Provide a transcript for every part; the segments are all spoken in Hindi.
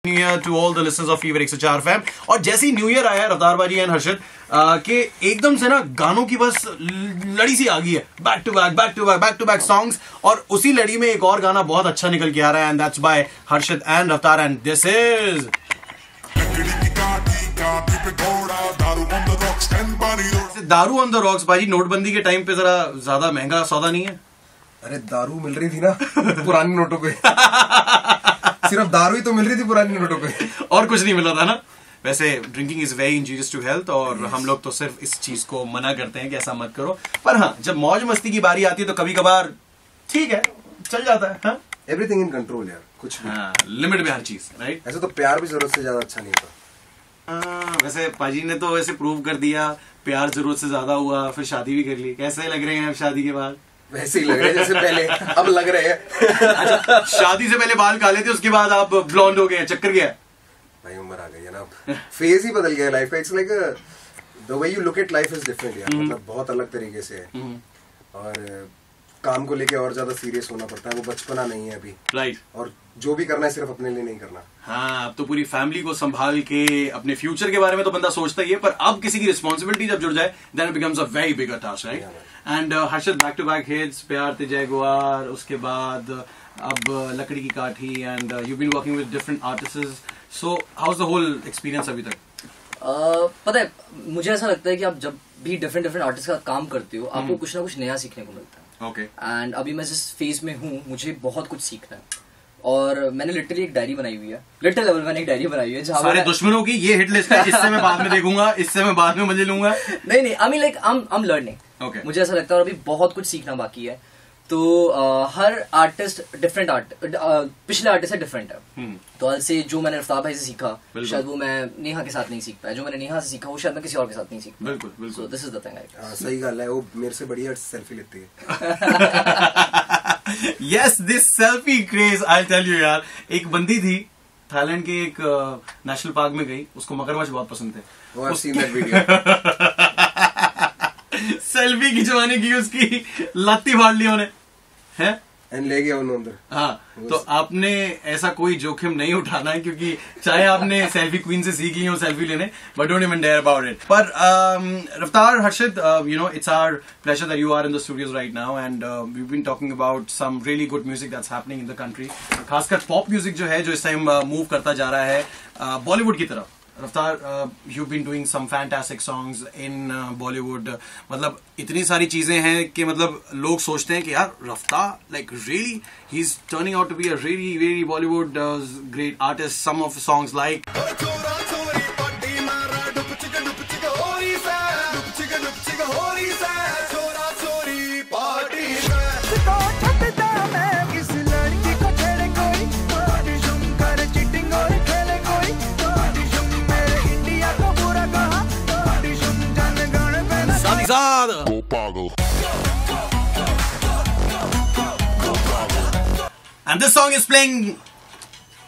New year to all the listeners of fever 104 fam. और जैसे ही न्यू ईयर आया रफ्तार बाजी एंड हर्षद के एकदम से ना गानों की बस लड़ी सी आ गई है, back to back back to back back to back songs. और उसी लड़ी में एक और गाना बहुत अच्छा निकल के आ रहा है and that's by Harshad and Raftaar and this is daru on the rocks. बाजी नोटबंदी के टाइम पे जरा ज्यादा महंगा सौदा नहीं है? अरे दारू मिल रही थी ना पुरानी नोटों पे सिर्फ दारू ही तो मिल रही थी पुरानी नोटों पे, और कुछ नहीं मिला था ना। वैसे drinking is very injurious to health और हम लोग तो सिर्फ इस चीज को मना करते हैं कि ऐसा मत करो। पर हाँ, जब मौज मस्ती की बारी आती है तो कभी कभार ठीक है, चल जाता है। हाँ, एवरीथिंग इन कंट्रोल यार, कुछ भी। हाँ, लिमिट में हर चीज, राइट। ऐसे तो प्यार भी जरूरत से ज्यादा अच्छा नहीं होता। वैसे पाजी ने तो वैसे प्रूव कर दिया, प्यार जरूरत से ज्यादा हुआ, फिर शादी भी कर ली। कैसे लग रहे हैं अब शादी के बाद? वैसे ही लग रहे हैं जैसे पहले अब लग रहे हैं। अच्छा, शादी से पहले बाल काले थे, उसके बाद आप ब्लॉन्ड हो गए, चक्कर गया? भाई उम्र आ गई है ना, फेज ही बदल गया लाइफ का। It's like the way you look at life is different यार, मतलब बहुत अलग तरीके से है। और काम को लेके और ज्यादा सीरियस होना पड़ता है, वो बचपना नहीं है अभी, राइट। और जो भी करना है सिर्फ अपने लिए नहीं करना। हाँ, अब तो पूरी फैमिली को संभाल के अपने फ्यूचर के बारे में तो बंदा सोचता ही है, पर अब किसी की रिस्पॉन्सिबिलिटी जब जुड़ जाए then it becomes a very bigger task, right. And Harshad back to back hits, प्यार ते जय गुआर, उसके बाद अब लकड़ी की काठी and you been working with different artists. So how is the whole experience अभी तक? पता है, मुझे ऐसा लगता है कि आप जब भी डिफरेंट आर्टिस्ट का काम करते हो आपको कुछ ना कुछ नया सीखने को मिलता है। ओके। एंड अभी मैं जिस फेज में हूँ मुझे बहुत कुछ सीखना है और मैंने लिटरली एक डायरी बनाई हुई है, लिटल लेवल मैंने एक डायरी बनाई हुई है जहाँ सारे दुश्मनों की ये हिट लिस्ट है, इससे मैं बाद में देखूंगा, इससे मैं बाद में मजे लूंगा। नहीं, I mean like I am learning. Okay. मुझे ऐसा लगता है और अभी बहुत कुछ सीखना बाकी है। तो हर आर्टिस्ट डिफरेंट पिछले आर्टिस्ट से डिफरेंट है। तो आज से जो मैंने रफ्तार भाई से सीखा शायद वो मैं नेहा के साथ नहीं सीख पाया, जो मैंने नेहा से सीखा वो शायद मैं किसी और के साथ नहीं सीख पाया। बिल्कुल बिल्कुल। So this is the thing, सही गल है, वो मेरे से बढ़िया सेल्फी लेती है। Yes, this selfie craze, I tell you यार। एक बंदी थी थाईलैंड के एक नेशनल पार्क में गई, उसको मगरमच्छ बहुत पसंद थे। सेल्फी खिंचवाने की उसकी लाती फाड़ ली उन्हें, है एंड ले गया उन्होंने अंदर। हाँ, तो आपने ऐसा कोई जोखिम नहीं उठाना है, क्योंकि चाहे आपने सेल्फी क्वीन से सीखी हो सेल्फी लेने, but don't even dare about it. पर Raftaar, Harshad, you know it's our pleasure that you are in the studios right now and we been talking about some really good music that's happening in the country. खासकर पॉप म्यूजिक जो है, जो इस टाइम मूव करता जा रहा है बॉलीवुड की तरफ। रफ्तार, you've been doing some fantastic songs in Bollywood. मतलब इतनी सारी चीजें हैं कि मतलब लोग सोचते हैं कि यार रफ्तार, like really, he's turning out to be a really, really Bollywood great artist. Some of the songs like and this song is playing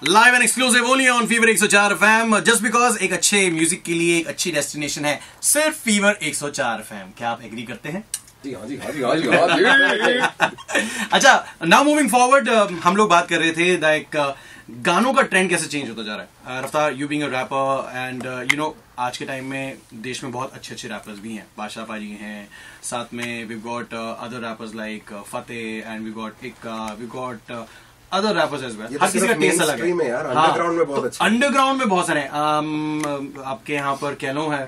live and exclusive only on Fever 104 FM just because एक अच्छे म्यूजिक के लिए एक अच्छी डेस्टिनेशन है सिर्फ Fever 104 FM। क्या आप एग्री करते हैं? जी हाँ जी हाँ जी हाँ जी हाँ जी। अच्छा, नाउ मूविंग फॉरवर्ड, हम लोग बात कर रहे थे लाइक गानों का ट्रेंड कैसे चेंज होता जा रहा है। रफ्तार, you being a rapper and you know आज के टाइम में देश में बहुत अच्छे अच्छे रैपर्स भी हैं। बादशाह पाजी हैं, साथ में we got other rappers like Fateh and we got other rappers as well. हर किसी का टेस्ट अलग है। अंडरग्राउंड में बहुत अच्छे, अंडरग्राउंड में बहुत सारे आपके यहाँ पर कैलो है,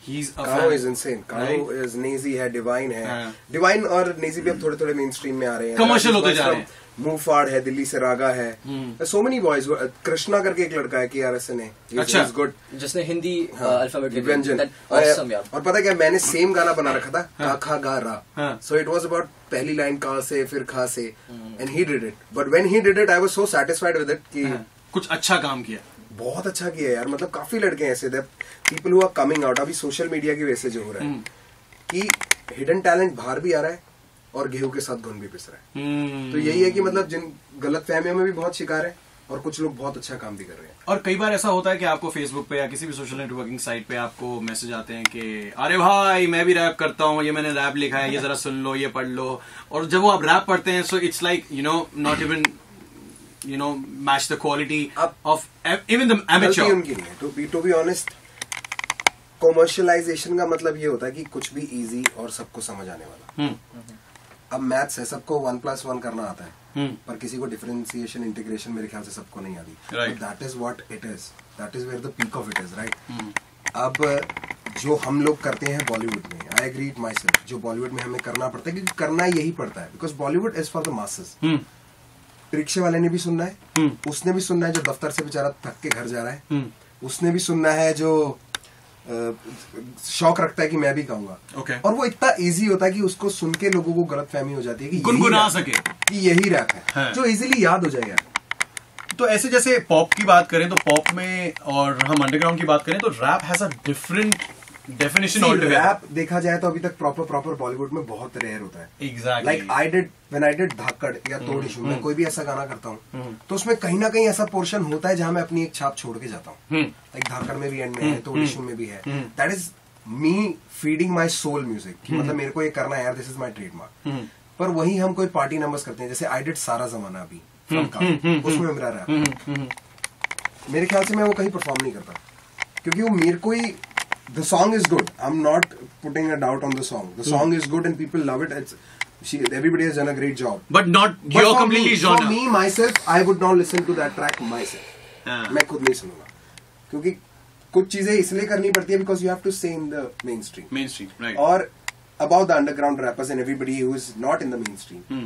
कानो इज इनसेन, कानो इज, नेजी है, डिवाइन है। डिवाइन और नेजी भी अब थोड़े थोड़े मेन स्ट्रीम में आ रहे हैं, कमर्शियल होते जा रहे हैं। मूफाड़ है, दिल्ली से रागा है, सो मेनी बॉयज। कृष्णा करके एक लड़का है KRS ने, अच्छा, गुड, जिसने हिंदी अल्फाबेट व्यंजन। और पता क्या, मैंने सेम गाना बना रखा था, का खा गा रा। सो इट वाज अबाउट पहली लाइन का से फिर खा से, and he did it. But when he did it I was so satisfied with it कि कुछ अच्छा काम किया, बहुत अच्छा किया यार। मतलब काफी लड़के ऐसे थे, people who are coming out. अभी सोशल मीडिया की वजह से जो हो रहा है कि हिडन टैलेंट बाहर भी आ रहा है और गेहूं के साथ घुन भी पिस रहा है। तो यही है कि मतलब जिन गलत फहमियों में भी बहुत शिकार है और कुछ लोग बहुत अच्छा काम भी कर रहे हैं। और कई बार ऐसा होता है कि आपको फेसबुक पे या किसी भी सोशल नेटवर्किंग साइट पे आपको मैसेज आते हैं कि अरे भाई मैं भी रैप करता हूँ, ये मैंने रैप लिखा है, ये जरा सुन लो, ये पढ़ लो। और जब वो आप रैप पढ़ते हैं so it's like you know not even match the quality of even the amateur. उनकी नहीं है. To be honest, कॉमर्शियलाइजेशन का मतलब ये होता है कि कुछ भी इजी और सबको समझ आने वाला. अब मैथ्स है, सबको 1+1 करना आता है, पर किसी को डिफरेंशिएशन इंटीग्रेशन मेरे ख्याल से सबको नहीं आती. That is what it is, that is where the peak of it is, right. अब जो हम लोग करते हैं बॉलीवुड में, आई एग्री माई सेल्फ, जो बॉलीवुड में हमें करना पड़ता है, क्योंकि करना यही पड़ता है, because Bollywood is for the masses. रिक्शे वाले ने भी सुनना है, उसने भी सुनना है जो दफ्तर से बेचारा थक के घर जा रहा है, उसने भी सुनना है जो शौक रखता है कि मैं भी गाऊंगा. और वो इतना इजी होता है कि उसको सुन के लोगों को गलतफहमी हो जाती है कि गुनगुना सके कि यही रैप है, जो इजीली याद हो जाएगा. तो ऐसे जैसे पॉप की बात करें तो पॉप में, और हम अंडरग्राउंड की बात करें तो rap has a different definition altogether. Rap देखा जाए तो अभी तक प्रॉपर बॉलीवुड में बहुत रेयर होता है. Exactly. Like when I did Dhaakad या तोड़ इशू, मैं कोई भी ऐसा गाना करता हूँ तो उसमें कहीं ना कहीं ऐसा पोर्शन होता है जहां मैं अपनी एक छाप छोड़ के जाता हूँ. लाइक धाकड़ में भी एंड में है, तोड़ इशू में भी है. That is me feeding my soul music. मतलब मेरे को ये करना है यार, दिस इज माई ट्रेडमार्क. पर वही हम कोई पार्टी नंबर्स करते हैं, जैसे आई डिड सारा जमाना अभी उसमें मेरा रैप, मेरे ख्याल से मैं वो कहीं परफॉर्म नहीं करता, क्योंकि वो मेरे को ही, the song is good. I'm not putting a doubt on the song. The song is good and people love it. Everybody has done a great job. But not you're completely genre. For me, myself, I would not listen to that track myself. मैं खुद नहीं सुनूंगा, क्योंकि कुछ चीजें इसलिए करनी पड़ती है because you have to stay in the mainstream. Mainstream, right. और about the underground rappers and everybody who is not in the mainstream.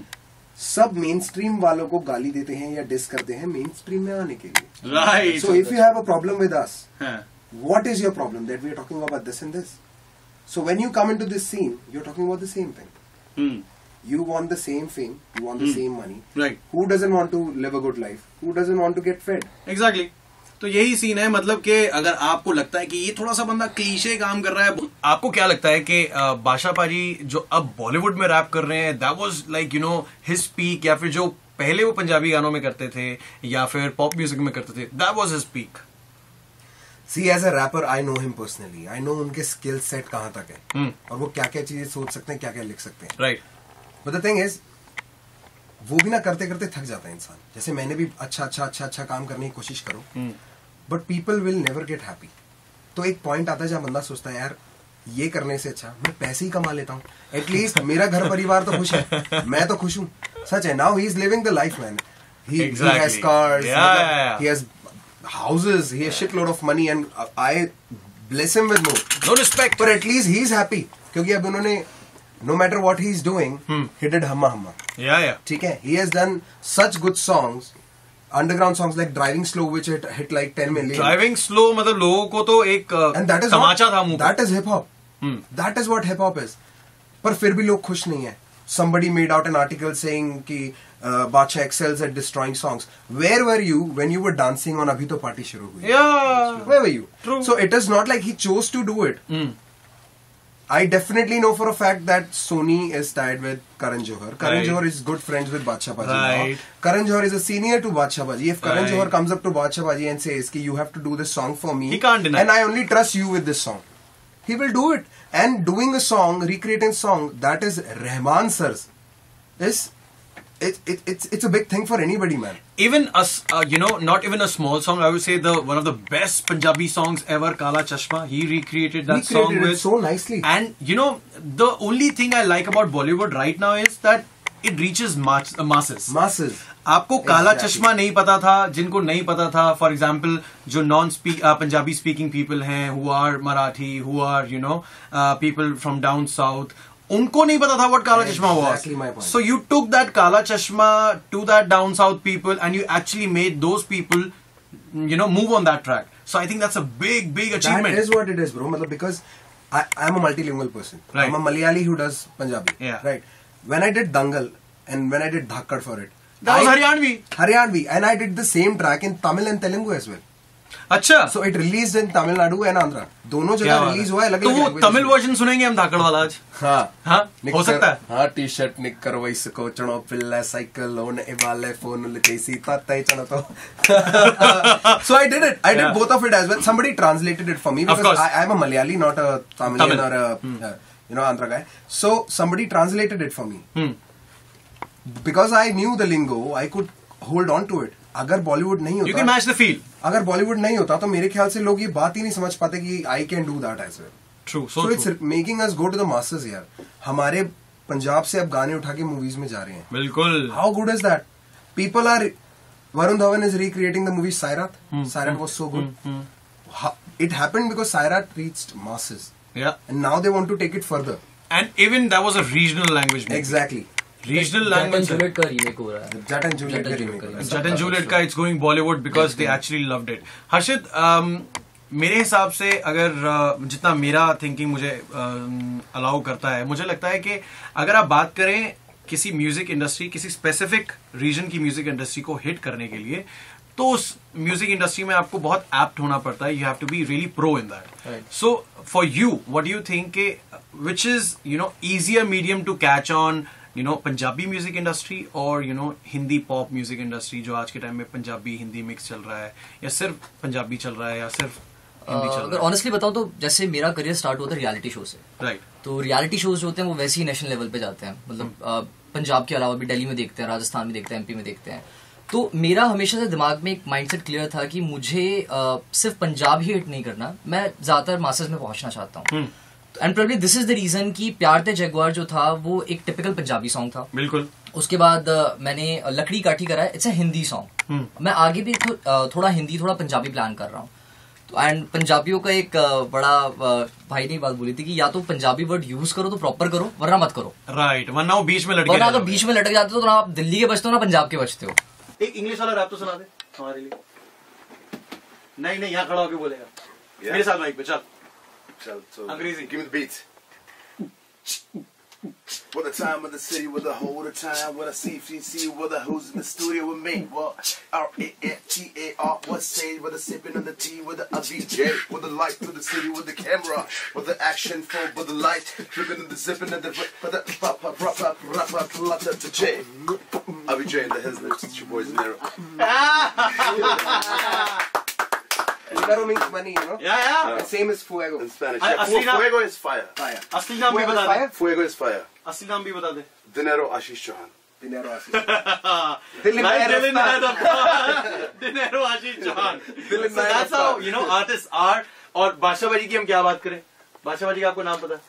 सब mainstream वालों को गाली देते हैं या डिस करते हैं mainstream में आने के लिए. Right. So if you have a problem with us. What is your problem that we are talking about this and this? So when you come into this scene, you're talking about the same thing. You want the same fame, you want the same money. Right. Who doesn't want to live a good life? Who doesn't want to get fed? Exactly. तो यही सीन है. मतलब कि अगर आपको लगता है कि ये थोड़ा सा बंदा क्लीशे काम कर रहा है, आपको क्या लगता है कि बादशाह पाजी जो अब बॉलीवुड में रैप कर रहे हैं, that was like his peak, या फिर जो पहले वो पंजाबी गानों में करते थे या फिर पॉप म्यूजिक में करते थे, that was his peak? See, as a rapper, I know him personally. I know उनके स्किल सेट कहाँ तक है और वो क्या क्या चीजें सोच सकते हैं, क्या क्या लिख सकते हैं. Right. But the thing is, वो भी ना करते करते थक जाता है इंसान. जैसे मैंने भी अच्छा काम करने की कोशिश करो, but people will never get happy. तो एक पॉइंट आता है जहाँ बंदा सोचता है यार ये करने से अच्छा मैं पैसे ही कमा लेता हूँ, एटलीस्ट मेरा घर परिवार तो खुश है, मैं तो खुश हूँ. सच है. Now he is living the life, man. He has cars, he has houses, he has shitload of money, and I bless him with no respect. But at least he's happy, क्योंकि अब उन्होंने no matter what he's doing, he did Humma Humma. Yeah. ठीक है. He has done such good songs, underground songs like Driving Slow, which hit like 10 million. Driving Slow मतलब लोगों को तो एक तमाचा था मुंह. That is hip hop. That is what hip hop is. पर फिर भी लोग खुश नहीं है. Somebody made out an article saying कि Badshah excels at destroying songs. Where were you when you were dancing on Abhi To Party Shuru Hui? Yeah. Where were you? True. So it is not like he chose to do it. I definitely know for a fact that Sony is tied with Karan Johar. Karan Johar is good friends with Badshah Paji now. Karan Johar is a senior to Badshah Paji. If Karan Johar comes up to Badshah Paji and says कि you have to do this song for me, he can't deny. And I only trust you with this song, he will do it. And doing a song, recreating a song that is Rahman sir's, it's a big thing for anybody, man. Even us, not even a small song. I would say one of the best Punjabi songs ever, Kala Chashma. He recreated that song with so nicely. And the only thing I like about Bollywood right now is that it reaches masses. Masses. आपको काला चश्मा नहीं पता था, जिनको नहीं पता था, फॉर एग्जाम्पल जो नॉन पंजाबी स्पीकिंग पीपल हैं, who are Marathi, who are people from down south, उनको नहीं पता था what Kala Chashma was. So you took that Kala Chashma to that down south people and you actually made those people move on that track. So I think that's a big achievement. That is what it is, bro. Because I am a multilingual person. Right. I'm a Malayali who does Punjabi. Yeah. Right. When I did Dangal and when I did Dhakkad for it, that was Haryanvi. And I did the same track in Tamil and Telugu as well. अच्छा. So it released in Tamil Nadu and Andhra. दोनों जगह रिलीज हुआ है अलग अलग. तो वो तमिल वर्जन सुनेंगे हम धाकड़ वाला आज. हाँ हो सकता है. हाँ टी-शर्ट निक्कर वैसे को चढ़ो पिल्ला साइकिल ओने वाले फोन लेतेसी ताता ही चढ़ो तो. So I did it. I did both of it as well. Somebody translated it for me because I am a Malayali, not a Tamilian or a Andhra guy. So somebody translated it for me. Because I knew the lingo, I could hold on to it. अगर बॉलीवुड नहीं You can होता, match the feel. अगर बॉलीवुड नहीं होता तो मेरे ख्याल से लोग ये बात ही नहीं समझ पाते कि I can do that as well. True. So it's making us go to the masses यार. हमारे पंजाब से अब गाने उठा के मूवीज में जा रहे हैं. बिल्कुल. How good is that? People are, Varun Dhawan is recreating the movie Sairat. Sairat was so good. It happened because Sairat reached masses. Yeah. And now they want to take it further. And even that was a regional language movie. Exactly. Regional Jatt language. And Juliet का रीमेक हो रहा है. Jat and Juliet का remake. Jat and Juliet का it's going Bollywood because they actually loved it. हर्षित, मेरे हिसाब से अगर जितना मेरा थिंकिंग मुझे अलाउ करता है, मुझे लगता है कि अगर आप बात करें किसी म्यूजिक इंडस्ट्री, किसी स्पेसिफिक रीजन की म्यूजिक इंडस्ट्री को हिट करने के लिए, तो उस म्यूजिक इंडस्ट्री में आपको बहुत एप्ट होना पड़ता है. You have to be really pro in that. So for you what do you think which is easier medium to catch on Punjabi music industry और हिंदी पॉप म्यूजिक इंडस्ट्री, जो आज के टाइम में पंजाबी हिंदी मिक्स चल रहा है, या सिर्फ पंजाबी चल रहा है, या सिर्फ हिंदी चल रहा अगर है? ऑनेस्टली बताऊं तो जैसे मेरा करियर स्टार्ट हुआ था रियलिटी शो से. राइट. तो रियलिटी शोज जो होते हैं वो वैसे ही नेशनल लेवल पे जाते हैं. मतलब पंजाब के अलावा भी दिल्ली में देखते हैं, राजस्थान में देखते हैं, एमपी में देखते हैं. तो मेरा हमेशा से दिमाग में एक माइंडसेट क्लियर था कि मुझे सिर्फ पंजाब ही हिट नहीं करना, मैं ज्यादातर मासेस में पहुंचना चाहता हूँ. And probably this is the reason कि प्यार ते जगुआर जो था वो एक टिपिकल पंजाबी सॉन्ग था. बिल्कुल. उसके बाद मैंने लकड़ी काठी करा है, इट्स अ हिंदी सॉन्ग. मैं आगे भी थोड़ा हिंदी थोड़ा पंजाबी प्लान कर रहा हूँ. एंड पंजाबियों का एक बड़ा भाई ने बात बोली थी कि या तो पंजाबी वर्ड यूज करो तो प्रॉपर करो, वरना मत करो. राइट. वरना वो बीच में लटके वरना रह अगर जाओगे. बीच में लटक जाते हो तो ना आप दिल्ली के बचते हो ना पंजाब के बचते हो. एक इंग्लिश वाला रैप तो सुना दे हमारे लिए. नहीं, यहाँ खड़ा होके बोलेगा. मेरे साथ माइक पे चल. So अंग्रेजी. give me the beats. What the time of the city, what the whole of the time, what I see, what the who's in the studio with me, what R-A-F-T-A-R, what say, what the sipping on the tea, what the VJ, what the light to the city, with the camera, what the action film, what the light, dripping in the zipping and the J. I'll be J in the Hizlers, it's your boys in there. Fugaro means money, Yeah. And same as fuego. In Spanish, asli naam- Fuego is fire. Fire. असली नाम भी बता दे. Fuego is fire. असली नाम भी बता दे. Dinero Ashish Chauhan. Dinero Ashish. Dil Like Naya Dylan Raftar. Naya, Dinero Ashish Chauhan. Dylan So Naya that's how Raftar. artists are. और बादशाहबाजी की हम क्या बात करें? बादशाहबाजी का आपको नाम पता है?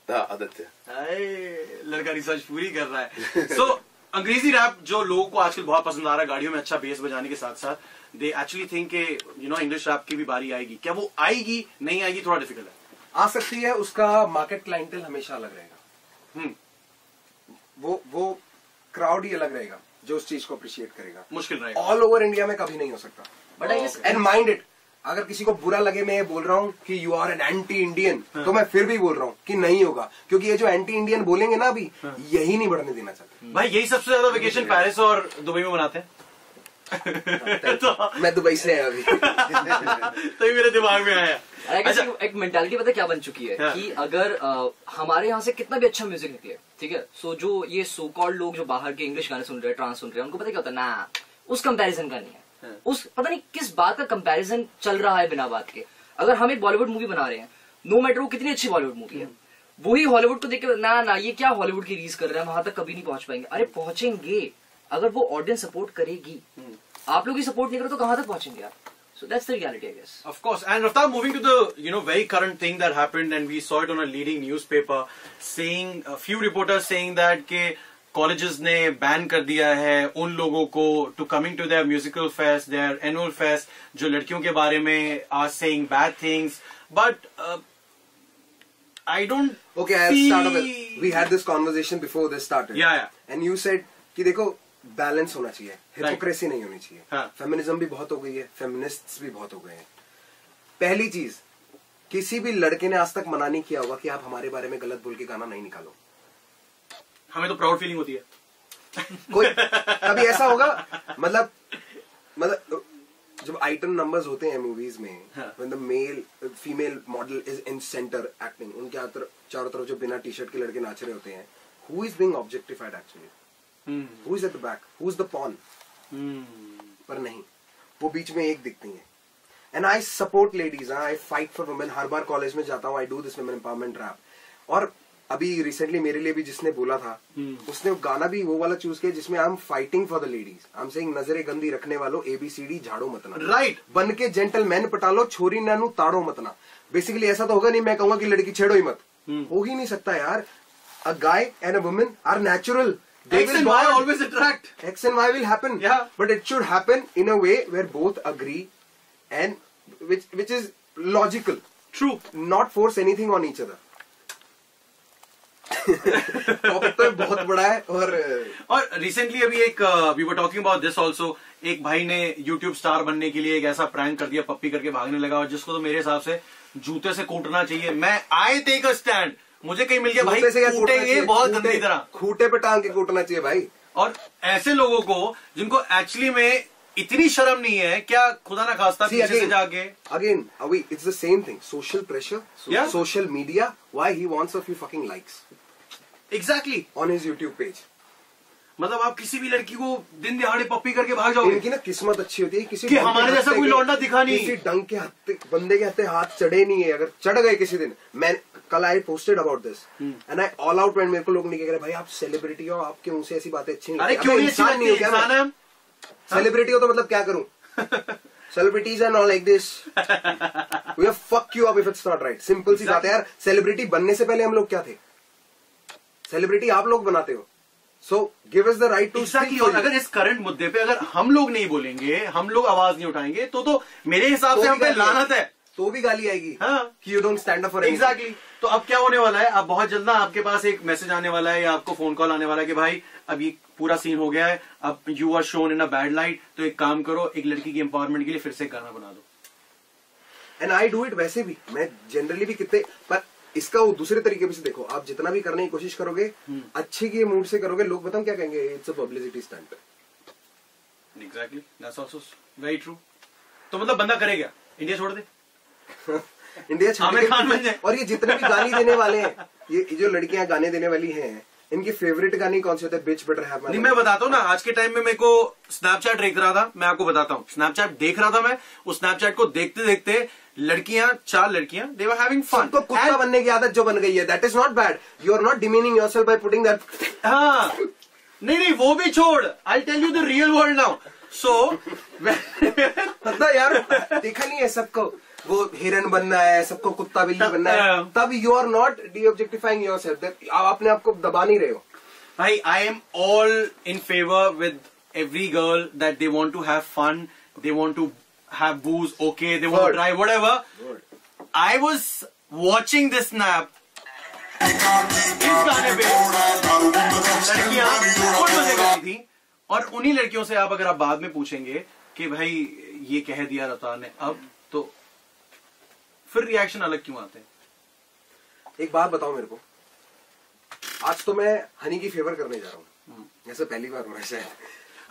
Da Aditya. अरे, लड़का रिसर्च पूरी कर रहा है. So अंग्रेजी रैप जो लोगों को आजकल बहुत पसंद आ रहा है, गाड़ियों में अच्छा बेस बजाने के साथ साथ, दे एक्चुअली थिंक के इंग्लिश रैप की भी बारी आएगी. क्या वो आएगी, नहीं आएगी, थोड़ा डिफिकल्ट है. आ सकती है. उसका मार्केट क्लाइंटेल हमेशा अलग रहेगा. वो क्राउड ही अलग रहेगा जो उस चीज को अप्रिशिएट करेगा. मुश्किल रहेगा. ऑल ओवर इंडिया में कभी नहीं हो सकता. But I guess and mind it, अगर किसी को बुरा लगे मैं ये बोल रहा हूँ कि you are an anti Indian, तो मैं फिर भी बोल रहा हूँ कि नहीं होगा, क्योंकि ये जो एंटी इंडियन बोलेंगे ना अभी, यही नहीं बढ़ने देना चाहते. भाई यही सबसे ज्यादा वेकेशन पेरिस और दुबई में बनाते हैं. तो मैं दुबई से आया अभी. तो ये मेरे दिमाग में आया. अच्छा. एक मेंटालिटी पता है क्या बन चुकी है हाँ. कि अगर हमारे यहाँ से कितना भी अच्छा म्यूजिक निकले, ठीक है, सो जो ये सो कॉल्ड लोग जो बाहर के इंग्लिश गाने सुन रहे हैं, ट्रांस सुन रहे हैं, उनको पता क्या होता है ना, उस कंपैरिजन का नहीं है. उस पता नहीं किस बात का कंपैरिजन चल रहा है बिना बात के. अगर हम एक बॉलीवुड मूवी बना रहे हैं, नो मैटर वो कितनी अच्छी बॉलीवुड मूवी है, वही हॉलीवुड को देख के ना ये क्या हॉलीवुड की रीज कर रहे हैं, वहां तक कभी नहीं पहुंच पाएंगे. अरे पहुंचेंगे अगर वो ऑडियंस सपोर्ट करेगी. आप लोग ही सपोर्ट नहीं करो तो कहां तक पहुंचेंगे आप. So that's the reality, I guess. Of course. And Raftar, moving to the very current thing that happened, and we saw it on a leading newspaper, saying a few reporters saying that के colleges ने ban कर दिया है उन लोगों को to coming to their musical fest, their annual fest, जो लड़कियों के बारे में are saying bad things, but I don't. Okay, I'll start with. We had this conversation before this started. Yeah. And you said कि देखो बैलेंस होना चाहिए, हिपोक्रेसी नहीं होनी चाहिए. फेमिनिज्म भी बहुत हो गई है, फेमिनिस्ट्स भी बहुत हो गए हैं. पहली चीज, किसी भी लड़के ने आज तक मना नहीं किया होगा कि आप हमारे बारे में गलत बोल के गाना नहीं निकालो. हमें तो प्राउड फीलिंग होती है. कोई कभी ऐसा होगा, मतलब जब आइटम नंबर्स होते हैं मूवीज में, when the male female model is in centre acting, उनके चारों तरफ जो बिना टी शर्ट के लड़के नाच रहे होते हैं, who is being objectified actually? Who is at the back? Who is the pawn? पर नहीं, वो बीच में एक दिखती है. And I support ladies, I fight for women. Her bar college में जाता हूँ, I do this women empowerment rap. और अभी रिसेंटली मेरे लिए भी जिसने बोला था, उसने गाना भी वो वाला चूज किया जिसमें I am fighting for the ladies, I am saying नजरे गंदी रखने वालों ABCD झाड़ो मतना, राइट, बन के जेंटलमैन पटालो छोरी नानू ताड़ो मतना। बेसिकली ऐसा तो होगा नहीं मैं कहूंगा कि लड़की छेड़ो ही मत, हो ही नहीं सकता यार। A guy and a woman are natural, X and Y always attract. X and Y will happen, Yeah. but it should happen in a way where both agree and which is logical. True. Not force anything on each other. Topic तो बहुत बड़ा है। और रिसेंटली अभी एक we were talking about this also, एक भाई ने यूट्यूब स्टार बनने के लिए एक ऐसा प्रैंक कर दिया, पप्पी करके भागने लगा, और जिसको तो मेरे हिसाब से जूते से कूटना चाहिए। मैं आई टेक अ स्टैंड, मुझे कहीं मिल गया भाई कूटेंगे बहुत गंदी तरह, खूंटे पे टांग के कूटना चाहिए भाई। और ऐसे लोगों को जिनको एक्चुअली में इतनी शर्म नहीं है, क्या खुदा ना खास्ता पीछे से जाके अगेन अवी it's the same thing, social pressure, social media, why he wants a few fucking likes exactly on his YouTube page. मतलब आप किसी भी लड़की को दिन दिहाड़े पप्पी करके भाग जाओगे। इनकी ना किस्मत अच्छी होती है किसी कि हमारे जैसा कोई लौंडा दिखा नहीं, किसी डंग के बंदे के हत्ते हाथ चढ़े नहीं है। अगर चढ़ गए किसी दिन, मैं कल I posted about this and I all out when मेरे को लोग नहीं कह रहे भाई आप सेलिब्रिटी हो, आपके मुंह से ऐसी बातें अच्छी नहीं। अरे क्यों नहीं अच्छी लगती, इंसान है। सेलिब्रिटी हो तो मतलब क्या करूं? Celebrities are not like this, we have fuck you up if it's not right. Simple सी बात है यार, सेलिब्रिटी बनने से पहले हम लोग क्या थे? सेलिब्रिटी आप लोग बनाते हो, so give us the right to speak. और अगर इस करंट मुद्दे पे अगर हम लोग नहीं बोलेंगे, हम लोग आवाज नहीं उठाएंगे, तो मेरे हिसाब से हम पे लानत है, तो भी गाली आएगी। हाँ, कि you don't stand up for exactly. तो अब क्या होने वाला है, अब बहुत जल्द ना आपके पास एक मैसेज आने वाला है या आपको फोन कॉल आने वाला है कि भाई अब ये पूरा सीन हो गया है, अब you are shown in a bad light, तो एक काम करो, एक लड़की की एम्पावरमेंट के लिए फिर से एक गाना बना दो। And I do it. वैसे भी मैं जनरली भी कितने, पर इसका वो दूसरे तरीके से देखो, आप जितना भी करने की कोशिश करोगे अच्छे के मूड से करोगे, लोग बताओ क्या कहेंगे, it's a publicity stunt. Exactly, that's also very true. तो मतलब बंदा करेगा, इंडिया छोड़ दे। इंडिया छोड़ दे। और ये जितने भी गाली देने वाले हैं, ये जो लड़कियां गाने देने वाली हैं, इनकी फेवरेट गाने कौन से होते हैं? बिच बेटर हैव माय। नहीं, मैं बताता हूँ ना, आज के टाइम में मेरे को स्नैपचैट देख रहा था, मैं आपको बताता हूँ, स्नैपचैट देख रहा था मैं, उस स्नैपचैट को देखते देखते लड़कियां, 4 लड़कियां, दे वर हैविंग फन। तो कुत्ता बनने की आदत जो बन गई है, that is not bad, you are not demeaning yourself by putting that. हाँ, नहीं वो भी छोड़, I tell you the real world now. So पता यार, देखा नहीं है सबको वो हिरन बनना है, सबको कुत्ता बिल्ली बनना है, तब you are not de objectifying yourself, आप अपने आप को दबा नहीं रहे हो भाई। I am all in favour with every girl that they want to have fun, they want to have booze, okay, they want to try whatever. I was watching this snap, इस गाने पे लड़कियां बहुत मजे कर रही थी, और उन्हीं लड़कियों से आप अगर आप बाद में पूछेंगे कि भाई ये कह दिया रफ्तार ने, अब तो फिर रिएक्शन अलग क्यों आते हैं? एक बात बताओ मेरे को, आज तो मैं हनी की फेवर करने जा रहा हूँ, जैसे पहली बार हो रहा है,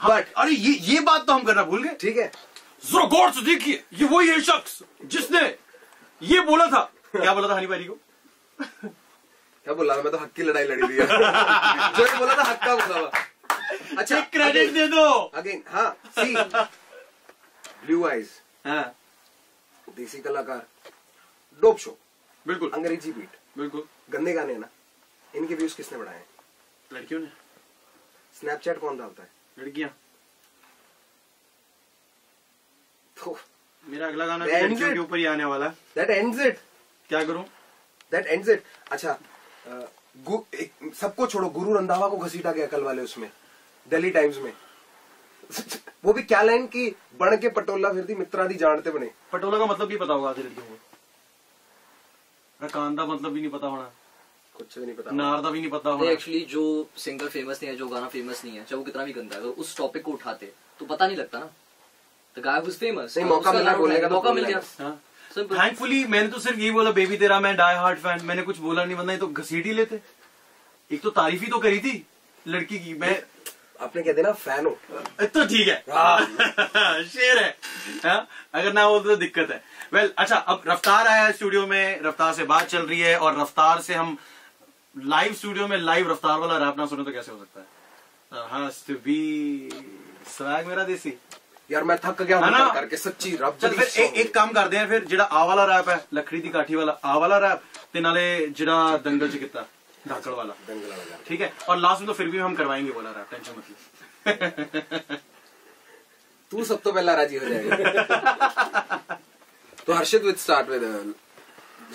बट अरे ये बात तो हम करना भूल गए। ठीक है, जरा गौर से देखिए, ये वही है शख्स जिसने ये बोला था। क्या बोला था हनी भाई को? क्या बोला था? मैं तो हक की लड़ाई लड़ी थी जो ये बोला था हक का बोला था। अच्छा, क्रेडिट दे दो अगेन। हाँ, सी ब्लू आइज, हाँ, देसी कलाकार, डोप शो, बिल्कुल अंग्रेजी बीट, बिल्कुल गंदे गाने हैं ना, इनके व्यूज किसने बढ़ाए? लड़कियों ने। स्नैपचैट कौन डालता है? लड़कियां। तो मेरा अगला गाना भी लड़कियों के ऊपर ही आने वाला है। That ends it. क्या करूं? That ends it. अच्छा, सबको छोड़ो, गुरु रंधावा को घसीटा गया कल वाले उसमें दिल्ली टाइम्स में वो भी क्या लाइन की, बण के पटोला फिर दी मित्रादि जानते बने। पटोला का मतलब नहीं पता होगा आधी लड़कियों को, रकान का मतलब भी नहीं पता होना, कुछ भी नहीं पता, नार का भी नहीं पता होना। एक्चुअली जो सिंगर फेमस नहीं है, जो गाना फेमस नहीं है, चाहे वो कितना भी गंदा है, अगर उस टॉपिक को उठाते तो पता नहीं लगता ना। The guy who's famous, नहीं, मौका मिला बोलने का, मौका मिल गया। थैंकफुली मैंने तो सिर्फ यही बोला, बेबी तेरा मैं डाई हार्ट फैन, मैंने कुछ बोला नहीं, वरना तो घसीट ही लेते। एक तो तारीफ ही तो करी थी लड़की की, मैं आपने कह देना फैन हो तो ठीक है शेर है, हाँ? अगर ना हो तो दिक्कत है। वेल, अच्छा, अब रफ्तार आया है स्टूडियो में, रफ्तार से बात चल रही है, और रफ्तार से हम लाइव स्टूडियो में लाइव रफ्तार वाला रैप ना सुने तो कैसे हो सकता है? हाँ, स्वैग मेरा देसी यार, मैं थक गया हूं करके सच्ची रब। चल फिर एक काम करते हैं, फिर जेड़ा आ वाला रैप है, लखड़ी दी काठी वाला आ वाला रैप, ते नाले जेड़ा दंगल च कीता धाकड़ वाला, दंगल वाला। ठीक है। और लास्ट में तो फिर भी हम करवाएंगे बोला रहा, टेंशन मत लो। तू सब तो पहला राजी हो जाएगा। तो हर्षित विद स्टार्ट विद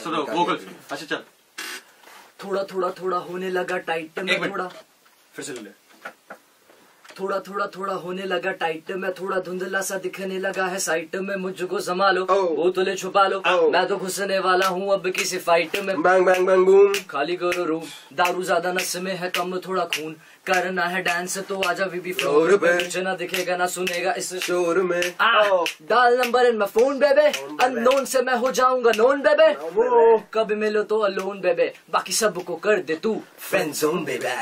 सुनो वोकल्स। अच्छा चल, थोड़ा थोड़ा थोड़ा होने लगा टाइट में, एक मिनट। थोड़ा फिर से ले ले। थोड़ा थोड़ा थोड़ा होने लगा टाइट में, थोड़ा धुंधला सा दिखने लगा है साइट में, मुझको संभालो बोतलें छुपा लो, मैं तो घुसने वाला हूँ अब किसी फाइट में। Bang bang bang boom. खाली करो रूम, दारू ज्यादा नस में है कम थोड़ा खून, करना है डांस तो आजा बीबी फ्लोर फ्लोर पे। पे, कुछ ना दिखेगा ना सुनेगा इस शोर में। डाल नंबर इन माय फोन बेबे, अननोन से मैं हो जाऊंगा नोन बेबे, वो कब मिलो तो अलोन बेबे, बाकी सबको कर दे तू फ्रेंड जोन बेबे।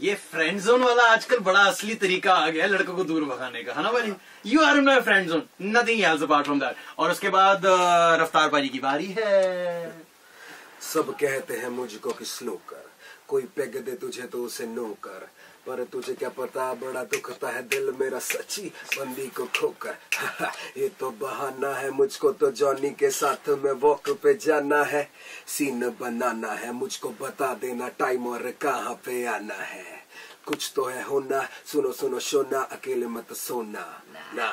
ये फ्रेंड जोन वाला आजकल बड़ा असली तरीका आ गया है लड़कों को दूर भगाने का, है ना भाई? You are in my friend zone, nothing else apart from that. और उसके बाद रफ्तार पाजी की बारी है। सब कहते हैं मुझको कि स्लो कर, कोई पेग दे तुझे तो उसे नो कर, पर तुझे क्या पता बड़ा दुखता है दिल मेरा सच्ची बंदी को खोकर। ये तो बहाना है, मुझको तो जॉनी के साथ में वॉक पे जाना है, सीन बनाना है, मुझको बता देना टाइम और कहाँ पे आना है, कुछ तो है होना, सुनो सुनो शोना अकेले मत सोना ना।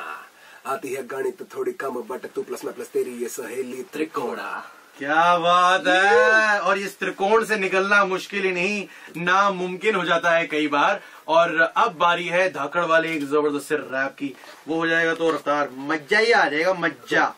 आती है गणित तो थोड़ी कम बट तू प्लस में प्लस तेरी ये सहेली त्रिकोणा। क्या बात है। और इस त्रिकोण से निकलना मुश्किल ही नहीं, नामुमकिन हो जाता है कई बार। और अब बारी है धाकड़ वाले एक जबरदस्त से रैप की, वो हो जाएगा तो रफ्तार मजा ही आ जाएगा, मजा।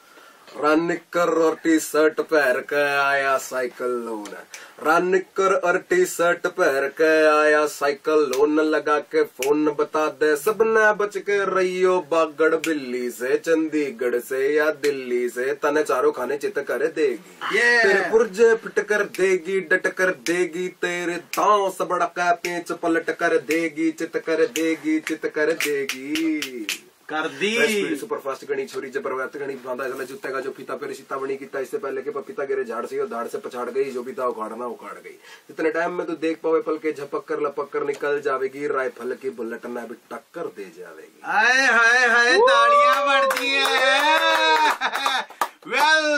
रन कर और टी शर्ट पहन के आया साइकिल लोन, रन कर और टी शर्ट पहन के आया साइकिल लोन, लगा के फोन बता दे सबने बच के रहियो बागड़ बिल्ली से, चंडीगढ़ से या दिल्ली से, तने चारों खाने चित कर देगी, तेरे पुर्जे फिट कर देगी, डट कर देगी, तेरे दांव से बड़ा का पेंच पलट कर देगी, चित कर देगी, चित कर देगी। कर दी सुपरफास्ट गणी छोरी जबरदस्त गणी बांधा गला जूते का जो फीता पे सीता बनी कीता, इससे पहले के पपीता गिरे झाड़ से और धाड़ से पछाड़ गई, जो भी था उखाड़ना उखाड़ गई, जितने टाइम में तू देख पावे पल के झपक कर लपक कर निकल जावेगी, राइफल की बुलेट ना भी टक्कर दे जावेगी। हाय हाय हाय, तालियां बढ़ती है। Well,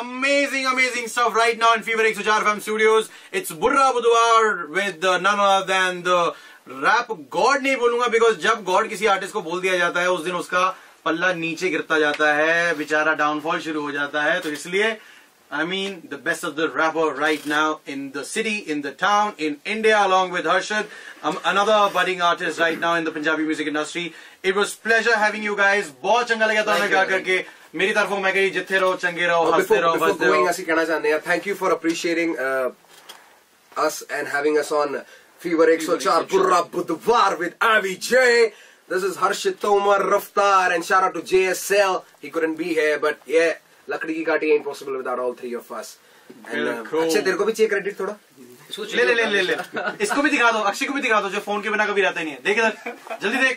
amazing stuff right now in Fever 104 FM studios. It's Burra Budwar with none other than the rap god नहीं बोलूंगा, बिकॉज जब गॉड किसी आर्टिस्ट को बोल दिया जाता है उस दिन उसका पल्ला नीचे गिरता जाता है, बेचारा डाउनफॉल शुरू हो जाता है। तो इसलिए I mean the best of the rapper right now in the city, in the town, in India, along with Harshad, another budding artist right now in the Punjabi music industry. It was pleasure having you guys. बहुत चंगा लगा था हमें गा करके। मेरी तरफों मैं कही जिथे रहो चंगे रहो, हंसते रहो, बसते रहो। ਅਸੀਂ ਕਹਿਣਾ ਚਾਹੁੰਦੇ ਹਾਂ thank you for appreciating us and having us on Fever 104 Burra Budwar with Avi J. This is Harshit Tomar, Raftar, and shout out to JSL. He couldn't be here, but yeah, Lakdi Ki Kaati ain't possible without all three of us. And अच्छे तेरे को भी चाहिए क्रेडिट थोड़ा? ले ले ले ले ले, इसको भी दिखा दो, अक्षय को भी दिखा दो जो फोन के बिना कभी रहता ही नहीं है। देख इधर, जल्दी देख।